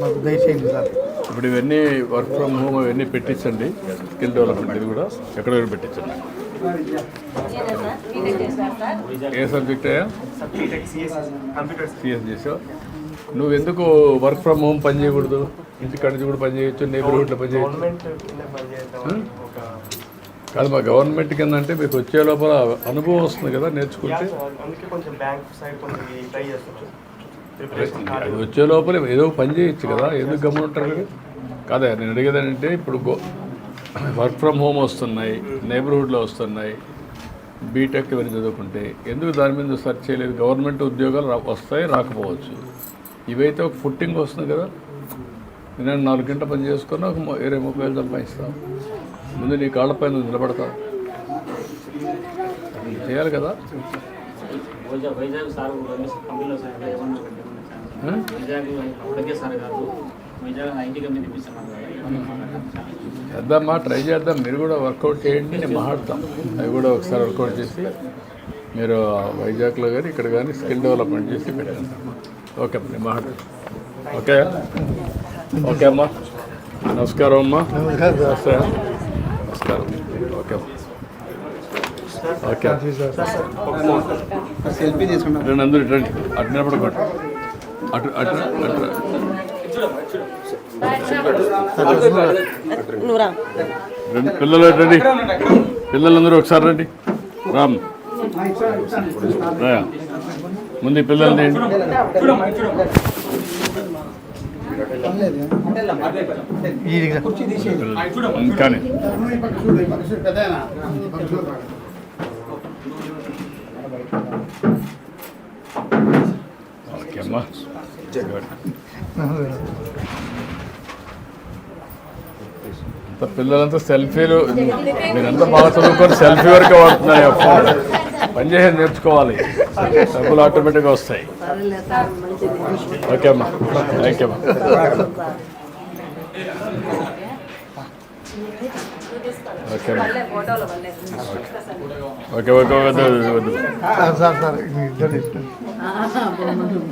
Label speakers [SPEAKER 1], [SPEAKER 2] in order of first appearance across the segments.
[SPEAKER 1] మాకు దయచేయండి సార్.
[SPEAKER 2] ఇప్పుడు ఇవన్నీ వర్క్ ఫ్రమ్ హోమ్ ఇవన్నీ పెట్టించండి. స్కిల్ డెవలప్మెంట్ ఇది కూడా ఎక్కడెక్కడ పెట్టించండి. ఏ సబ్జెక్ట్ అయ్యా? సిఎస్ చేసావు. నువ్వు ఎందుకు వర్క్ ఫ్రమ్ హోమ్ పని చేయకూడదు? ఇంటికాడ నుంచి కూడా పని చేయొచ్చు, నేబర్హుడ్లో పని చేయొచ్చు. కాదు, మా గవర్నమెంట్ కింద అంటే మీకు వచ్చే లోపల అనుభవం వస్తుంది కదా నేర్చుకుంటే. అది వచ్చే లోపల ఏదో పని చేయొచ్చు కదా, ఎందుకు గమనింటారు కదా. కాదా నేను అడిగేదానంటే ఇప్పుడు వర్క్ ఫ్రమ్ హోమ్ వస్తున్నాయి, నేబర్హుడ్లో వస్తున్నాయి, బీటెక్ ఇవన్నీ చదువుకుంటే ఎందుకు దాని మీద సెర్చ్ చేయలేదు? గవర్నమెంట్ ఉద్యోగాలు వస్తాయి, రాకపోవచ్చు. ఇవైతే ఒక ఫుట్టింగ్ వస్తుంది కదా. నేను 4 గంటలు పని చేసుకున్నా ఒక 20-30 వేలు సంపాదిస్తాను. ముందు నీ కాళ్ళపైన నిలబడతావు, చేయాలి కదా. చేద్దామా, ట్రై చేద్దాం. మీరు కూడా వర్కౌట్ చేయండి, నేను మాట్లాడతాం. అవి కూడా ఒకసారి వర్కౌట్ చేసి మీరు వైజాగ్లో కానీ ఇక్కడ కానీ స్కిల్ డెవలప్మెంట్ చేసి పెట్టండి. ఓకే అమ్మా, నేను మాట్లాడతాను. ఓకే ఓకే అమ్మా, నమస్కారం అమ్మా. నమస్కారం. ఓకే ఓకే
[SPEAKER 1] సెల్ఫీ తీసుకుంటాం.
[SPEAKER 2] రండి అందరూ రండి, అటు నిలబడుకోండి. అటు అటు అటు రండి పిల్లలు, రండి పిల్లలందరూ ఒకసారి రండి. రామ్ ముందు పిల్లలు తీయండి. కానీ ఓకే అమ్మా. పిల్లలంతా సెల్ఫీలు, మీరంతా బాగా చదువుకొని సెల్ఫీ వరకే వాడుతున్నారు. పని చేసేది నేర్చుకోవాలి, డబ్బులు ఆటోమేటిక్గా వస్తాయి. ఓకే అమ్మా, థ్యాంక్ యూ అమ్మా. ఓకే ఓకే ఓకే వద్దు.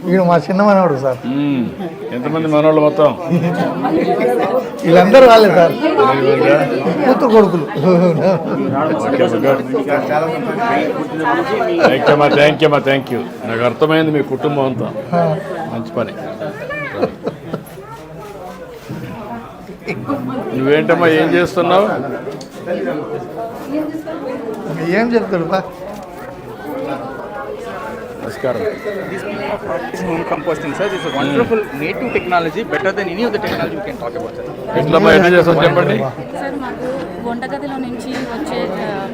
[SPEAKER 1] ఈయన మా చిన్న మనవాడు సార్.
[SPEAKER 2] ఎంతమంది మనవాళ్ళు మొత్తం?
[SPEAKER 1] వీళ్ళందరూ వాళ్ళే సార్, కూతురు కొడుకులు.
[SPEAKER 2] థ్యాంక్ యూ అమ్మా, థ్యాంక్ యూ. నాకు అర్థమైంది మీ కుటుంబం అంతా. మంచి పని. నువ్వేంటమ్మా, ఏం చేస్తున్నావు?
[SPEAKER 1] ఏం చెప్తాడు బా?
[SPEAKER 2] నమస్కారం.
[SPEAKER 3] This is home composting, sir. This is a wonderful native technology, better than any of the technology we can talk about, sir.
[SPEAKER 2] ఎట్లమ్మా, ఎట్లా చేస్తావు చెప్పండి.
[SPEAKER 4] సార్, మాకు వంటగదిలో నుంచి వచ్చే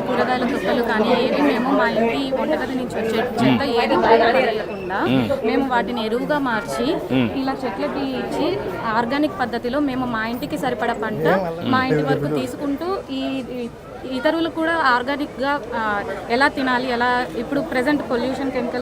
[SPEAKER 4] కూరగాయల తుక్కలు కానీ ఏవి మేము మా ఇంటి వంటగది నుంచి వచ్చే చెత్త ఏది బయట పడేయకుండా మేము వాటిని ఎరువుగా మార్చి ఇలా చెట్లకి ఇచ్చి ఆర్గానిక్ పద్ధతిలో మేము మా ఇంటికి సరిపడ పంట మా ఇంటి వరకు తీసుకుంటూ ఈ ఇతరులు కూడా ఆర్గానిక్గా ఎలా తినాలి, ఎలా ఇప్పుడు ప్రజెంట్ పొల్యూషన్ కెమికల్